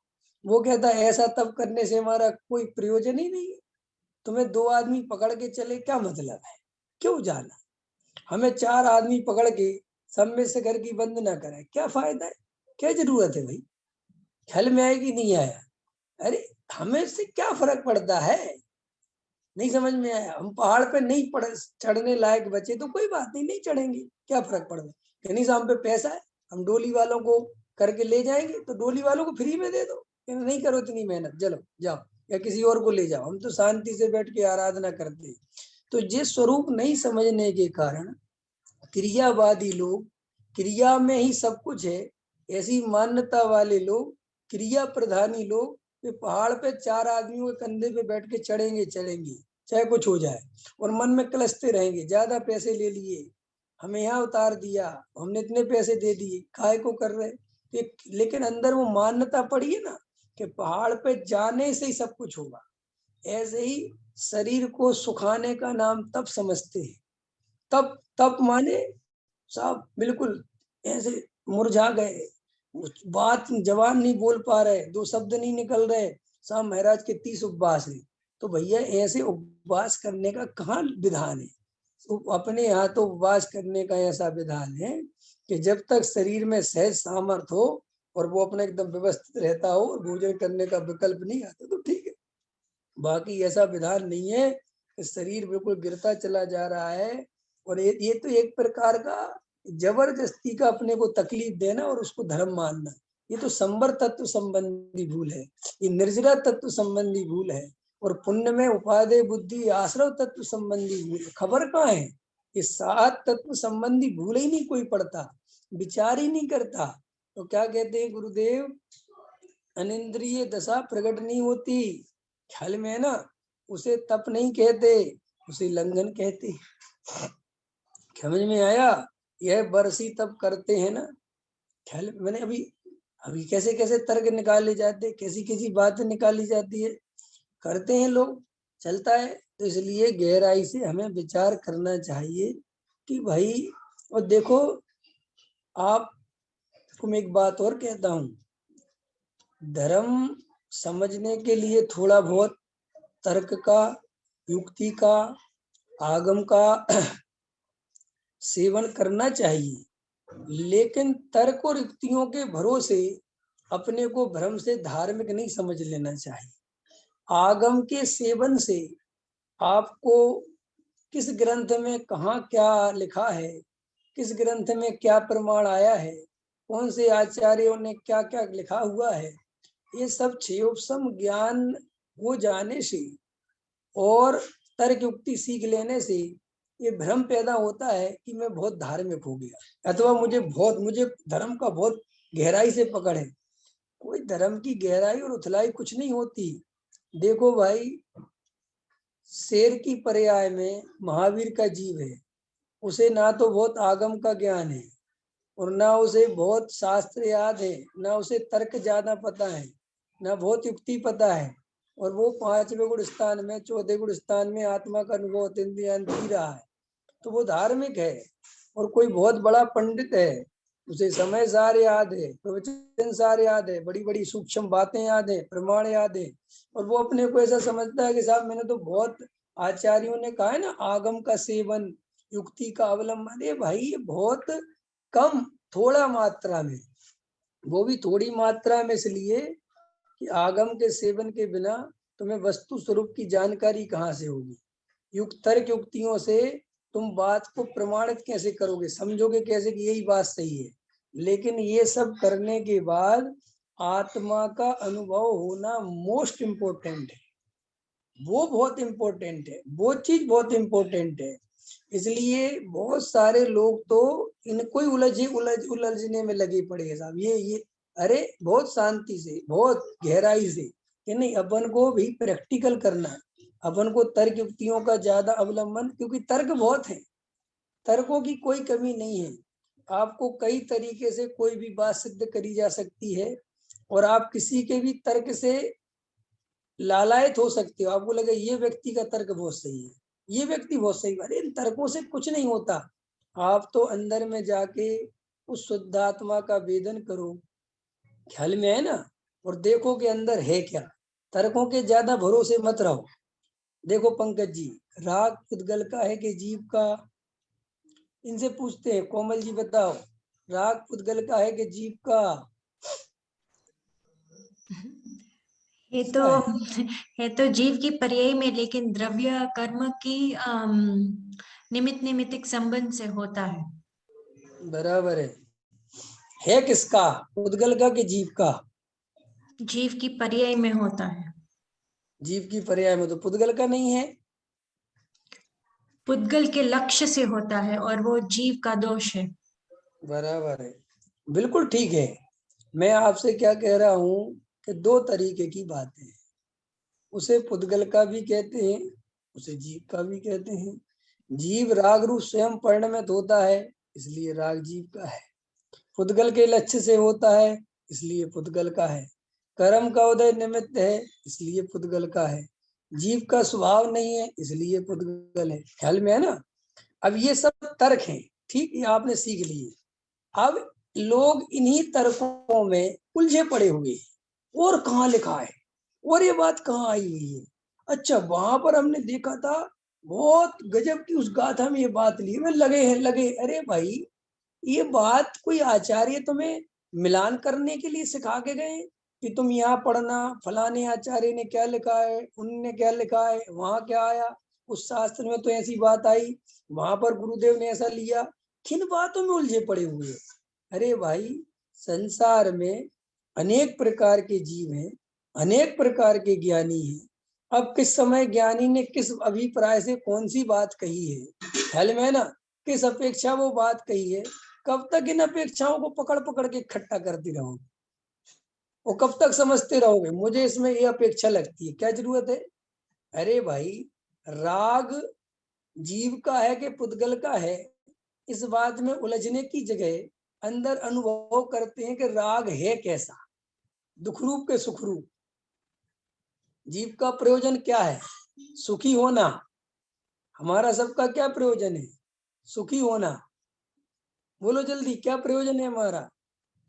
वो कहता है ऐसा तब करने से हमारा कोई प्रयोजन ही नहीं है। तुम्हें 2 आदमी पकड़ के चले क्या मतलब है, क्यों जाना? हमें 4 आदमी पकड़ के सब में से घर की बंद ना कराए, क्या फायदा है, क्या जरूरत है भाई? ख्याल में आए कि नहीं आया? अरे हमें से क्या फर्क पड़ता है? नहीं समझ में आया? हम पहाड़ पे नहीं चढ़ने लायक बचे तो कोई बात नहीं, नहीं चढ़ेंगे, क्या फर्क पड़ रहा? कहीं से हम पे पैसा है, हम डोली वालों को करके ले जाएंगे, तो डोली वालों को फ्री में दे दो, नहीं करो इतनी मेहनत, चलो जाओ, या किसी और को ले जाओ, हम तो शांति से बैठ के आराधना करते हैं। तो जिस स्वरूप नहीं समझने के कारण क्रियावादी लोग, क्रिया में ही सब कुछ है, ऐसी मान्यता वाले लोग, क्रिया प्रधानी लोग, वे पहाड़ पे 4 आदमियों के कंधे पे बैठ के चढ़ेंगे चाहे कुछ हो जाए, और मन में कलसते रहेंगे, ज्यादा पैसे ले लिए, हमें यहाँ उतार दिया, हमने इतने पैसे दे दिए, काय को कर रहे। लेकिन अंदर वो मान्यता पड़ी है ना कि पहाड़ पे जाने से ही सब कुछ होगा। ऐसे ही शरीर को सुखाने का नाम तप समझते हैं। तप तप माने साहब बिल्कुल ऐसे मुरझा गए, बात जवान नहीं बोल पा रहे, 2 शब्द नहीं निकल रहे, साहब महाराज के 30 उपवास है। तो भैया ऐसे उपवास करने का कहाँ विधान है? तो अपने यहाँ तो उपवास करने का ऐसा विधान है कि जब तक शरीर में सहज सामर्थ्य हो और वो अपने एकदम व्यवस्थित रहता हो और भोजन करने का विकल्प नहीं आता तो ठीक है। बाकी ऐसा विधान नहीं है कि शरीर बिल्कुल गिरता चला जा रहा है, और ये तो एक प्रकार का जबरदस्ती का अपने को तकलीफ देना और उसको धर्म मानना। ये तो संवर तत्व संबंधी भूल है, ये निर्जरा तत्व संबंधी भूल है, और पुण्य में उपादेय बुद्धि आश्रव तत्व संबंधी भूल। खबर कहाँ है? ये 7 तत्व संबंधी भूल ही नहीं कोई पड़ता, विचार ही नहीं करता। तो क्या कहते हैं गुरुदेव, अनिंद्रिय दशा प्रकट नहीं होती, ख्याल में है ना, उसे तप नहीं कहते, उसे लंघन कहते। समझ में आया? यह बरसी तप करते हैं ना, ख्याल मैंने अभी कैसे कैसे तर्क निकाले जाते, कैसी कैसी बातें निकाली जाती है, करते हैं लोग, चलता है। तो इसलिए गहराई से हमें विचार करना चाहिए कि भाई, और देखो आपको मैं एक बात और कहता हूँ धर्म समझने के लिए थोड़ा बहुत तर्क का, युक्ति का, आगम का सेवन करना चाहिए, लेकिन तर्क और युक्तियों के भरोसे अपने को भ्रम से धार्मिक नहीं समझ लेना चाहिए। आगम के सेवन से आपको किस ग्रंथ में कहाँ क्या लिखा है, किस ग्रंथ में क्या प्रमाण आया है, कौन से आचार्यों ने क्या क्या लिखा हुआ है, ये सब क्षेयोपम ज्ञान हो जाने से और तर्क युक्ति सीख लेने से ये भ्रम पैदा होता है कि मैं बहुत धार्मिक हो गया, अथवा मुझे धर्म का बहुत गहराई से पकड़ है। कोई धर्म की गहराई और उथलाई कुछ नहीं होती। देखो भाई, शेर की पर्याय में महावीर का जीव है, उसे ना तो बहुत आगम का ज्ञान है और ना उसे बहुत शास्त्र याद है, ना उसे तर्क ज्यादा पता है, ना बहुत युक्ति पता है, और वो 5वें गुण स्थान में 14 गुण स्थान में आत्मा का अनुभव ध्यान पी रहा है, तो वो धार्मिक है। और कोई बहुत बड़ा पंडित है, उसे समय सार याद है, प्रवचन सार याद है, बड़ी बड़ी सूक्ष्म बातें याद है, प्रमाण याद है, और वो अपने को ऐसा समझता है कि साहब मैंने तो बहुत, आचार्यों ने कहा है ना, आगम का सेवन, युक्ति का अवलंबन। ये भाई ये बहुत कम, थोड़ा मात्रा में, वो भी थोड़ी मात्रा में, इसलिए कि आगम के सेवन के बिना तुम्हें वस्तु स्वरूप की जानकारी कहाँ से होगी। तर्क युक्तियों से तुम बात को प्रमाणित कैसे करोगे, समझोगे कैसे कि यही बात सही है। लेकिन ये सब करने के बाद आत्मा का अनुभव होना मोस्ट इम्पोर्टेंट है, वो बहुत इम्पोर्टेंट है, वो चीज बहुत इम्पोर्टेंट है। इसलिए बहुत सारे लोग तो इनको ही उलझने में लगे पड़े हैं साहब। ये अरे बहुत शांति से, बहुत गहराई से, कि नहीं, अपन को भी प्रैक्टिकल करना है, अपन को तर्क युक्तियों का ज्यादा अवलंबन, क्योंकि तर्क बहुत है, तर्कों की कोई कमी नहीं है। आपको कई तरीके से कोई भी बात सिद्ध करी जा सकती है, और आप किसी के भी तर्क से लालायत हो सकते हो, आपको लगे ये व्यक्ति का तर्क बहुत सही है, ये व्यक्ति बहुत सही, अरे इन तर्कों से कुछ नहीं होता। आप तो अंदर में जाके उस शुद्धात्मा का वेदन करो, ख्याल में है ना, और देखो कि अंदर है क्या। तर्कों के ज्यादा भरोसे मत रहो। देखो पंकज जी, राग पुद्गल का है कि जीव का, इनसे पूछते हैं, कोमल जी बताओ, राग पुद्गल का है कि जीव का? ये तो किसका है? है तो जीव की पर्याय में, लेकिन द्रव्य कर्म की निमित्त निमित्तिक संबंध से होता है। बराबर है किसका, पुद्गल का कि जीव का? जीव की पर्याय में होता है। जीव की पर्याय में, तो पुद्गल का नहीं है। पुद्गल के लक्ष्य से होता है और वो जीव का दोष है। बराबर है, बिल्कुल ठीक है। मैं आपसे क्या कह रहा हूं कि दो तरीके की बातें हैं, उसे पुद्गल का भी कहते हैं, उसे जीव का भी कहते हैं। जीव राग रूप स्वयं परिणमित होता है, इसलिए राग जीव का है। पुद्गल के लक्ष्य से होता है, इसलिए पुद्गल का है। कर्म का उदय निमित्त है, इसलिए पुद्गल का है। जीव का स्वभाव नहीं है, इसलिए पुद्गल है। ख्याल में है ना? अब ये सब तर्क हैं, ठीक, ये आपने सीख लिए। अब लोग इन्हीं तर्कों में उलझे पड़े हुए हैं, और कहाँ लिखा है, और ये बात कहाँ आई हुई है, अच्छा वहां पर हमने देखा था, बहुत गजब की उस गाथा में ये बात ली, में लगे हैं लगे। अरे भाई, ये बात कोई आचार्य तुम्हें मिलान करने के लिए सिखा के गए कि तुम यहाँ पढ़ना, फलाने आचार्य ने क्या लिखा है, उनने क्या लिखा है, वहां क्या आया, उस शास्त्र में तो ऐसी बात आई, वहां पर गुरुदेव ने ऐसा लिया, किन बातों में उलझे पड़े हुए हैं? अरे भाई, संसार में अनेक प्रकार के जीव हैं, अनेक प्रकार के ज्ञानी हैं। अब किस समय ज्ञानी ने किस अभिप्राय से कौन सी बात कही है, ख्याल में है ना, किस अपेक्षा वो बात कही है, कब तक इन अपेक्षाओं को पकड़ पकड़ के इकट्ठा करती रहोगे, वो कब तक समझते रहोगे मुझे इसमें ये अपेक्षा लगती है, क्या जरूरत है? अरे भाई, राग जीव का है कि पुद्गल का है, इस बात में उलझने की जगह अंदर अनुभव करते हैं कि राग है कैसा, दुखरूप के सुखरूप। जीव का प्रयोजन क्या है? सुखी होना। हमारा सबका क्या प्रयोजन है? सुखी होना। बोलो जल्दी, क्या प्रयोजन है हमारा?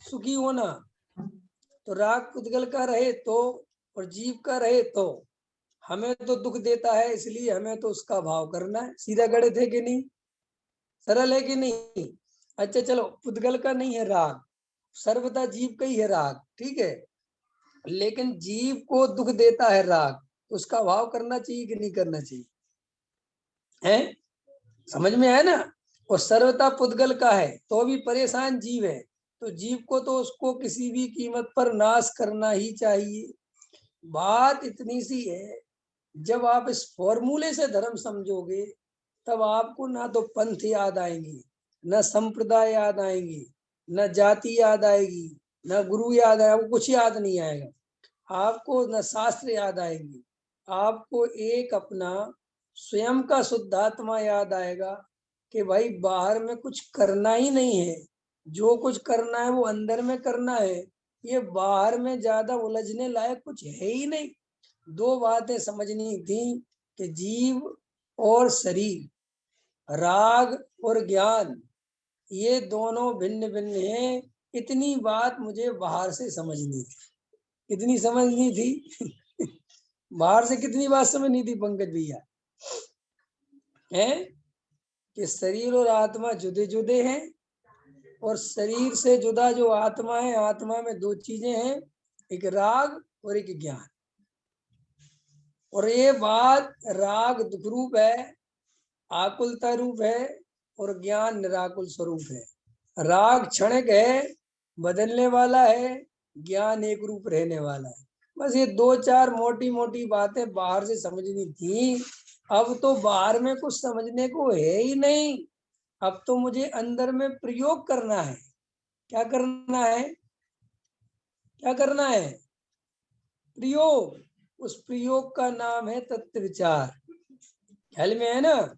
सुखी होना। तो राग पुद्गल का रहे तो और जीव का रहे तो हमें तो दुख देता है, इसलिए हमें तो उसका भाव करना है। सीधा गणित है कि नहीं, सरल है कि नहीं? अच्छा चलो, पुद्गल का नहीं है राग, सर्वदा जीव का ही है राग, ठीक है, लेकिन जीव को दुख देता है राग, उसका भाव करना चाहिए कि नहीं करना चाहिए? है, समझ में है ना? और सर्वता पुद्गल का है तो भी परेशान जीव है, तो जीव को तो उसको किसी भी कीमत पर नाश करना ही चाहिए। बात इतनी सी है, जब आप इस फॉर्मूले से धर्म समझोगे तब आपको ना तो पंथ याद आएंगी, न संप्रदाय याद आएंगी, न जाति याद आएगी, न गुरु याद आएगा, कुछ याद नहीं आएगा आपको, न शास्त्र याद आएंगे आपको। एक अपना स्वयं का शुद्धात्मा याद आएगा कि भाई बाहर में कुछ करना ही नहीं है, जो कुछ करना है वो अंदर में करना है, ये बाहर में ज्यादा उलझने लायक कुछ है ही नहीं। दो बातें समझनी थी कि जीव और शरीर, राग और ज्ञान, ये दोनों भिन्न भिन्न हैं। इतनी बात मुझे बाहर से समझनी थी। कितनी समझनी थी? बाहर से कितनी बात समझनी थी पंकज भैया? है कि शरीर और आत्मा जुदे जुदे हैं, और शरीर से जुदा जो आत्मा है, आत्मा में दो चीजें हैं, एक राग और एक ज्ञान। और ये बात, राग दुख रूप है, आकुलता रूप है, और ज्ञान निराकुल स्वरूप है। राग क्षणिक है, बदलने वाला है, ज्ञान एक रूप रहने वाला है। बस ये दो चार मोटी मोटी बातें बाहर से समझनी थी। अब तो बाहर में कुछ समझने को है ही नहीं, अब तो मुझे अंदर में प्रयोग करना है। क्या करना है? क्या करना है? प्रयोग। उस प्रयोग का नाम है तत्व विचार। ख्याल में है ना?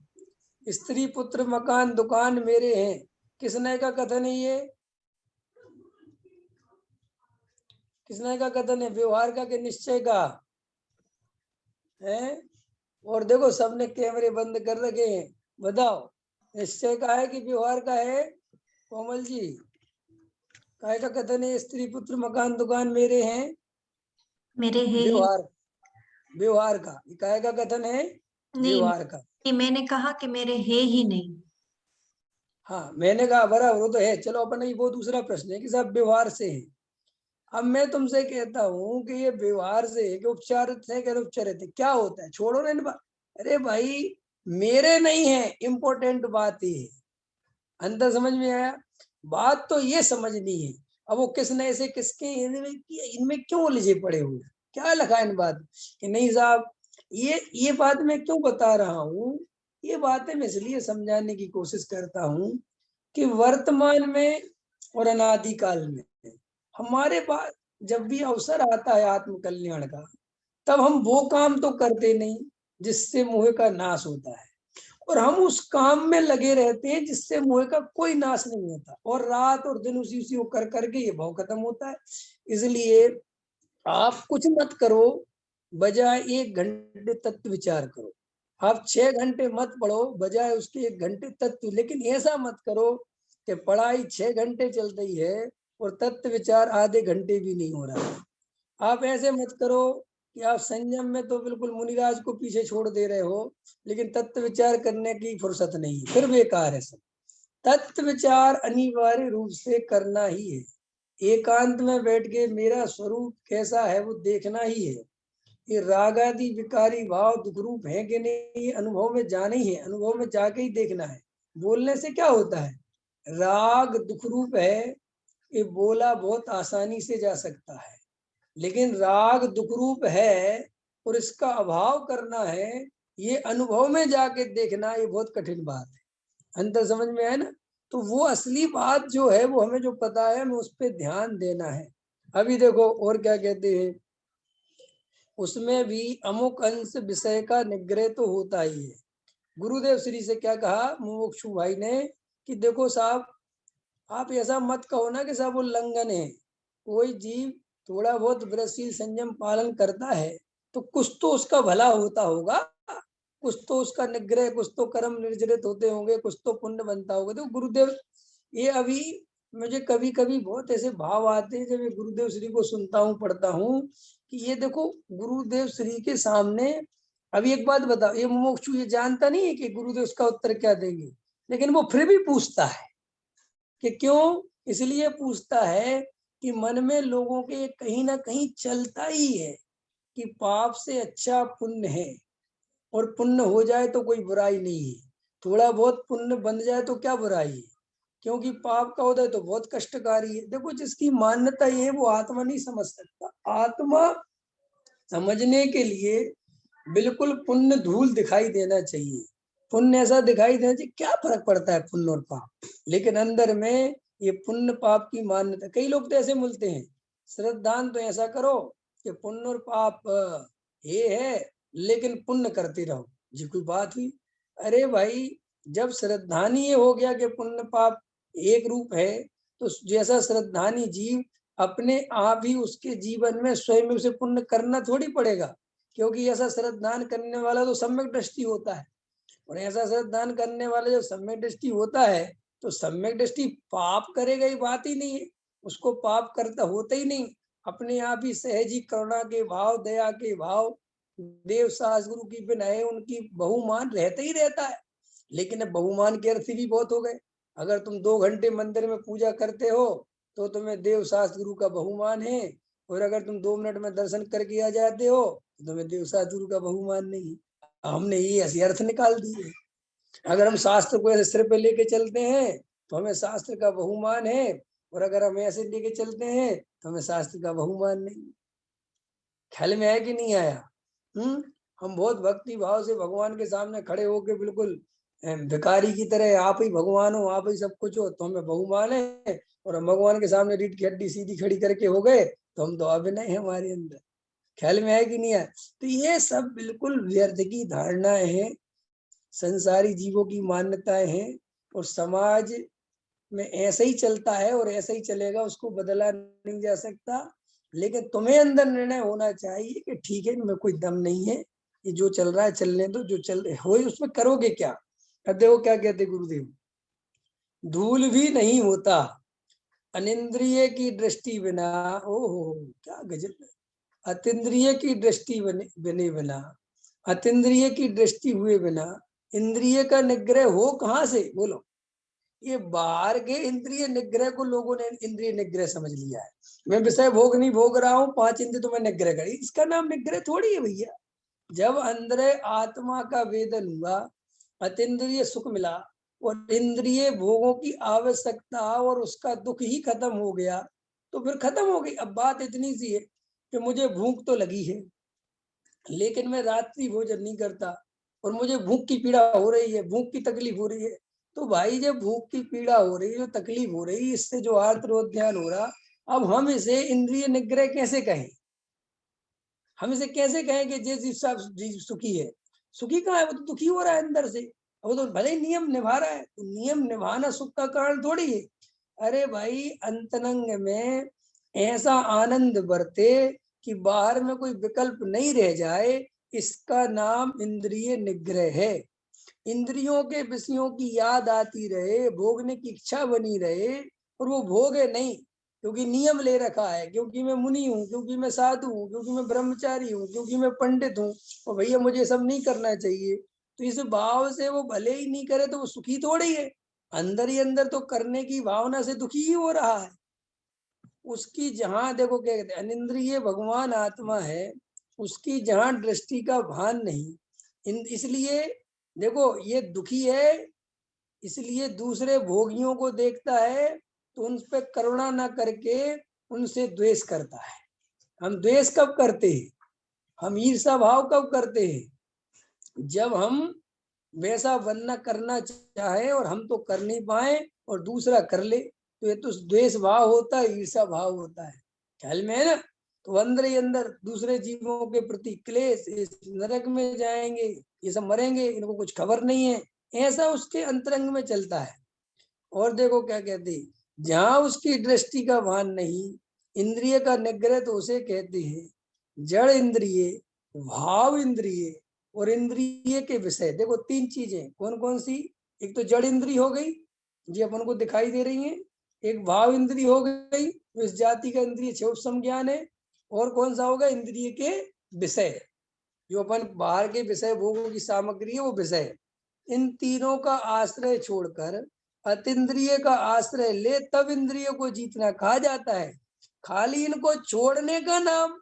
स्त्री पुत्र मकान दुकान मेरे हैं, किसने का कथन है ये? किसने का कथन है? व्यवहार का कि निश्चय का है? और देखो सबने कैमरे बंद कर रखे हैं, बताओ निश्चय का है कि व्यवहार का है? कोमल जी, काय का कथन है? स्त्री पुत्र मकान दुकान मेरे हैं, मेरे है ही व्यवहार, व्यवहार का। काय का कथन है? नहीं। व्यवहार का। मैंने कहा कि मेरे है ही नहीं। हाँ मैंने कहा बराबर, वो तो है। चलो अपन ये वो दूसरा प्रश्न है कि साहब व्यवहार से है। अब मैं तुमसे कहता हूँ कि ये व्यवहार से है कि उपचारित है कि अनुपचारित है, क्या होता है? छोड़ो ना इन बात। अरे भाई मेरे नहीं है, इम्पोर्टेंट बात ये है। अंतर समझ में आया? बात तो ये समझनी है। अब वो किसने ऐसे किसके इनमें क्यों उलझे पड़े हुए, क्या लिखा इन बात कि नहीं साहब? ये बात मैं क्यों बता रहा हूँ? ये बातें मैं इसलिए समझाने की कोशिश करता हूँ कि वर्तमान में और अनादिकाल में हमारे पास जब भी अवसर आता है आत्म कल्याण का, तब हम वो काम तो करते नहीं जिससे मोह का नाश होता है, और हम उस काम में लगे रहते हैं जिससे मोह का कोई नाश नहीं होता, और रात और दिन उसी को कर करके ये भाव खत्म होता है। इसलिए आप कुछ मत करो, बजाय 1 घंटे तत्व विचार करो। आप 6 घंटे मत पढ़ो, बजाय उसके 1 घंटे तत्व। लेकिन ऐसा मत करो कि पढ़ाई 6 घंटे चल रही है और तत्व विचार आधे घंटे भी नहीं हो रहा है। आप ऐसे मत करो कि आप संयम में तो बिल्कुल मुनिराज को पीछे छोड़ दे रहे हो, लेकिन तत्व विचार करने की फुर्सत नहीं है, फिर बेकार है सब। तत्व विचार अनिवार्य रूप से करना ही है। एकांत में बैठ के मेरा स्वरूप कैसा है वो देखना ही है। ये राग आदि विकारी भाव दुख रूप है कि नहीं, अनुभव में जाना ही है, अनुभव में जाके ही देखना है। बोलने से क्या होता है? राग दुख रूप है, ये बोला बहुत आसानी से जा सकता है, लेकिन राग दुख रूप है और इसका अभाव करना है, ये अनुभव में जाके देखना, ये बहुत कठिन बात है। अंतर समझ में है ना? तो वो असली बात जो है वो हमें जो पता है, हमें उस पर ध्यान देना है। अभी देखो और क्या कहते हैं, उसमें भी अमुक अंश विषय का निग्रह तो होता ही है। गुरुदेव श्री से क्या कहा मुमुक्षु भाई ने कि देखो साहब, आप ऐसा मत कहो ना कि साहब उल्लंघन है। कोई जीव थोड़ा बहुत व्रतशील संयम पालन करता है तो कुछ तो उसका भला होता होगा, कुछ तो उसका निग्रह, कुछ तो कर्म निर्जरित होते होंगे, कुछ तो पुण्य बनता होगा। तो गुरुदेव ये अभी मुझे कभी कभी बहुत ऐसे भाव आते हैं जब मैं गुरुदेव श्री को सुनता हूँ, पढ़ता हूँ, कि ये देखो गुरुदेव श्री के सामने, अभी एक बात बताओ, ये मुमुक्षु ये जानता नहीं है कि गुरुदेव उसका उत्तर क्या देंगे, लेकिन वो फिर भी पूछता है। कि क्यों? इसलिए पूछता है कि मन में लोगों के कहीं ना कहीं चलता ही है कि पाप से अच्छा पुण्य है, और पुण्य हो जाए तो कोई बुराई नहीं है, थोड़ा बहुत पुण्य बन जाए तो क्या बुराई है, क्योंकि पाप का उदय तो बहुत कष्टकारी है। देखो, जिसकी मान्यता ये है वो आत्मा नहीं समझ सकता। आत्मा समझने के लिए बिल्कुल पुण्य धूल दिखाई देना चाहिए, पुण्य ऐसा दिखाई देना चाहिए, क्या फर्क पड़ता है पुण्य और पाप। लेकिन अंदर में ये पुण्य पाप की मान्यता, कई लोग तो ऐसे मिलते हैं, श्रद्धान तो ऐसा करो कि पुण्य और पाप ये है, लेकिन पुण्य करते रहो जी, कोई बात हुई? अरे भाई, जब श्रद्धानी ये हो गया कि पुण्य पाप एक रूप है, तो जैसा श्रद्धानी जीव अपने आप ही उसके जीवन में स्वयं उसे पुण्य करना थोड़ी पड़ेगा, क्योंकि ऐसा श्रद्धान करने वाला तो सम्यक दृष्टि होता है, और ऐसा श्रद्धान करने वाला जो सम्यक दृष्टि होता है, तो सम्यक दृष्टि पाप करेगा ही बात ही नहीं है, उसको पाप करता होता ही नहीं, अपने आप ही सहजी करुणा के भाव, दया के भाव, देव सास गुरु की बिनाए उनकी बहुमान रहता ही रहता है। लेकिन अब बहुमान के अर्थ भी बहुत हो गए। अगर तुम 2 घंटे मंदिर में पूजा करते हो तो तुम्हें देव शास्त्र गुरु का बहुमान है, और अगर तुम 2 मिनट में दर्शन करके आ जाते हो तो तुम्हें देव शास्त्र गुरु का बहुमान नहीं। हमने ये ऐसे अर्थ निकाल दिए। अगर हम शास्त्र को ऐसे सिर पे लेके चलते हैं तो हमें शास्त्र का बहुमान है, और अगर हम ऐसे लेके चलते हैं तो हमें शास्त्र का बहुमान नहीं। ख्याल में आया कि नहीं आया? हम बहुत भक्ति भाव से भगवान के सामने खड़े होके बिल्कुल भिखारी की तरह, आप ही भगवान हो, आप ही सब कुछ हो, तो हमें बहुमान है, और हम भगवान के सामने रीढ़ की हड्डी सीधी खड़ी करके हो गए तो हम तो अभिनय है हमारे अंदर। ख्याल में आया कि नहीं आया? तो ये सब बिल्कुल व्यर्थ की धारणाएं हैं, संसारी जीवों की मान्यताएं हैं, और समाज में ऐसा ही चलता है और ऐसा ही चलेगा, उसको बदला नहीं जा सकता। लेकिन तुम्हें अंदर निर्णय होना चाहिए कि ठीक है, इनमें कोई दम नहीं है, ये जो चल रहा है चलने दो, जो चल रहा हो उसमें करोगे क्या? अब देखो क्या कहते गुरुदेव, धूल भी नहीं होता अनिंद्रिय की दृष्टि बिना। ओहो, क्या गजब है! अतीन्द्रिय की दृष्टि बने बिना, अतीन्द्रिय की दृष्टि हुए बिना इंद्रिय का निग्रह हो कहाँ से? बोलो। ये बाहर के इंद्रिय निग्रह को लोगों ने इंद्रिय निग्रह समझ लिया है। मैं विषय भोग नहीं भोग रहा हूँ, 5 इंद्रिय तो मैं निग्रह करी, इसका नाम निग्रह थोड़ी है भैया। जब अंदर आत्मा का वेदन हुआ, अतीन्द्रिय सुख मिला, और इंद्रिय भोगों की आवश्यकता और उसका दुख ही खत्म हो गया, तो फिर खत्म हो गई। अब बात इतनी सी है कि मुझे भूख तो लगी है, लेकिन मैं रात्रि भोजन नहीं करता, और मुझे भूख की पीड़ा हो रही है, भूख की तकलीफ हो रही है। तो भाई, जब भूख की पीड़ा हो रही है, जो तकलीफ हो रही है, इससे जो आर्तरोध्यान हो रहा, अब हम इसे इंद्रिय निग्रह कैसे कहें? हम इसे कैसे कहें कि जिस हिसाब जीव सुखी है? सुखी कहाँ है? वो तो दुखी हो रहा है अंदर से। वो तो भले ही नियम निभा रहा है, तो नियम निभाना सुख का कारण थोड़ी है। अरे भाई, अंतरंग में ऐसा आनंद बरते कि बाहर में कोई विकल्प नहीं रह जाए, इसका नाम इंद्रिय निग्रह है। इंद्रियों के विषयों की याद आती रहे, भोगने की इच्छा बनी रहे, और वो भोगे नहीं, क्योंकि नियम ले रखा है, क्योंकि मैं मुनि हूँ, क्योंकि मैं साधु हूँ, क्योंकि मैं ब्रह्मचारी हूँ, क्योंकि मैं पंडित हूँ, और भैया मुझे सब नहीं करना चाहिए। तो इस भाव से वो भले ही नहीं करे तो वो सुखी थोड़ी है, अंदर ही अंदर तो करने की भावना से दुखी ही हो रहा है। उसकी जहां देखो क्या कहते हैं, अनिंद्रिय भगवान आत्मा है, उसकी जहां दृष्टि का भान नहीं, इसलिए देखो ये दुखी है, इसलिए दूसरे भोगियों को देखता है तो उन पर करुणा ना करके उनसे द्वेष करता है। हम द्वेष कब करते हैं? हम ईर्षा भाव कब करते हैं? जब हम वैसा बनना करना चाहे और हम तो कर नहीं पाए और दूसरा कर ले, तो ये तो द्वेष भाव होता है, ईर्षा भाव होता है। ख्याल में है ना? तो अंदर ही अंदर दूसरे जीवों के प्रति क्लेश, इस नरक में जाएंगे, ये सब मरेंगे, इनको कुछ खबर नहीं है, ऐसा उसके अंतरंग में चलता है। और देखो क्या कहते, जहां उसकी दृष्टि का भान नहीं, इंद्रिय का निग्रह तो उसे कहते हैं जड़ इंद्रिय, भाव इंद्रिय और इंद्रिय के विषय। देखो 3 चीजें कौन कौन सी? एक तो जड़ इंद्रिय हो गई, जी अपन को दिखाई दे रही है। एक भाव इंद्रिय हो गई, इस जाति का इंद्रिय छह उपसम ज्ञान है। और कौन सा होगा? इंद्रिय के विषय, जो अपन बाहर के विषय भोगों की सामग्री है वो विषय। इन तीनों का आश्रय छोड़कर अतीन्द्रिय का आश्रय ले तब इंद्रिय को जीतना कहा जाता है। खाली इनको छोड़ने का नाम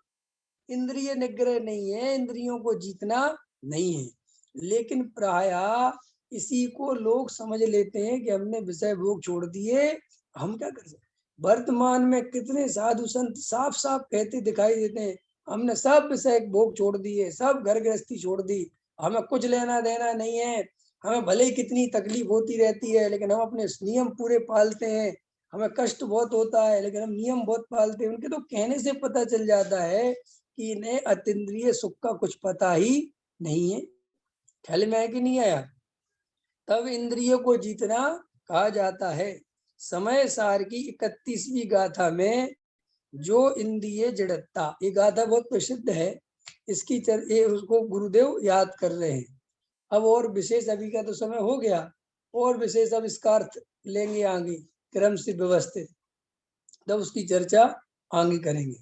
इंद्रिय निग्रह नहीं है, इंद्रियों को जीतना नहीं है। लेकिन प्रायः इसी को लोग समझ लेते हैं कि हमने विषय भोग छोड़ दिए, हम क्या कर सकते। वर्तमान में कितने साधु संत साफ साफ कहते दिखाई देते हैं, हमने सब विषय भोग छोड़ दिए, सब घर गृहस्थी छोड़ दी, हमें कुछ लेना देना नहीं है, हमें भले ही कितनी तकलीफ होती रहती है लेकिन हम अपने नियम पूरे पालते हैं, हमें कष्ट बहुत होता है लेकिन हम नियम बहुत पालते हैं। उनके तो कहने से पता चल जाता है कि इन्हें अतीन्द्रिय सुख का कुछ पता ही नहीं है। ख्याल में है कि नहीं आया? तब इंद्रियों को जीतना कहा जाता है। समय सार की 31वीं गाथा में जो इंद्रिय जड़ता, ये गाथा बहुत प्रसिद्ध है, इसकी ये उसको गुरुदेव याद कर रहे हैं। अब और विशेष, अभी का तो समय हो गया, और विशेष अब इसका अर्थ लेंगे आगे क्रम से व्यवस्थित, तब उसकी चर्चा आगे करेंगे।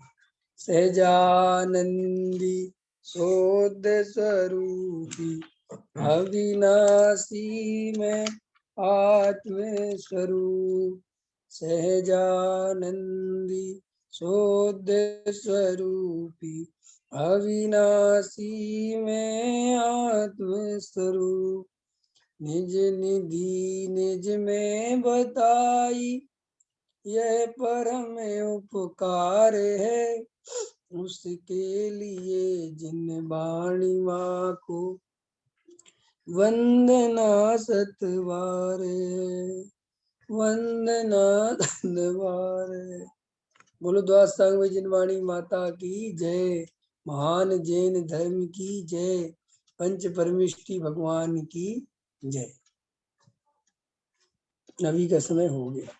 सहजानंदी शोध स्वरूपी अविनाशी में आत्म स्वरूप, सहजानंदी शोध स्वरूपी अविनाशी में आत्म स्वरूप, निज निधि निज में बताई यह परम उपकार है, उसके लिए जिन वाणी माँ को वंदना सतवार, वंदना धन्यवार। बोलो द्वादशांग में जिनवाणी माता की जय, महान जैन धर्म की जय, पंच परमेष्टि भगवान की जय। अभी का समय हो गया।